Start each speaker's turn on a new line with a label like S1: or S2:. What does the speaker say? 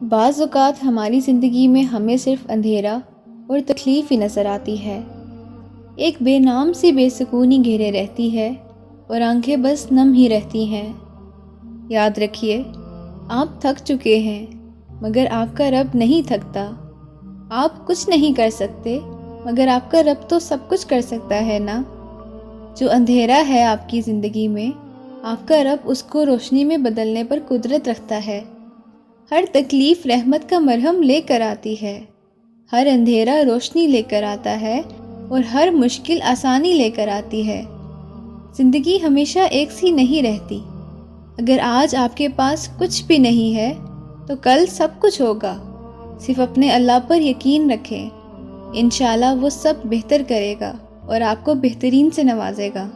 S1: بعض اوقات ہماری زندگی میں ہمیں صرف اندھیرا اور تکلیف ہی نظر آتی ہے۔ ایک بے نام سی بے سکونی گھیرے رہتی ہے اور آنکھیں بس نم ہی رہتی ہیں۔ یاد رکھیے، آپ تھک چکے ہیں مگر آپ کا رب نہیں تھکتا۔ آپ کچھ نہیں کر سکتے مگر آپ کا رب تو سب کچھ کر سکتا ہے نا۔ جو اندھیرا ہے آپ کی زندگی میں، آپ کا رب اس کو روشنی میں بدلنے پر قدرت رکھتا ہے۔ ہر تکلیف رحمت کا مرہم لے کر آتی ہے، ہر اندھیرا روشنی لے کر آتا ہے اور ہر مشکل آسانی لے کر آتی ہے۔ زندگی ہمیشہ ایک سی نہیں رہتی۔ اگر آج آپ کے پاس کچھ بھی نہیں ہے تو کل سب کچھ ہوگا۔ صرف اپنے اللہ پر یقین رکھیں، انشاءاللہ وہ سب بہتر کرے گا اور آپ کو بہترین سے نوازے گا۔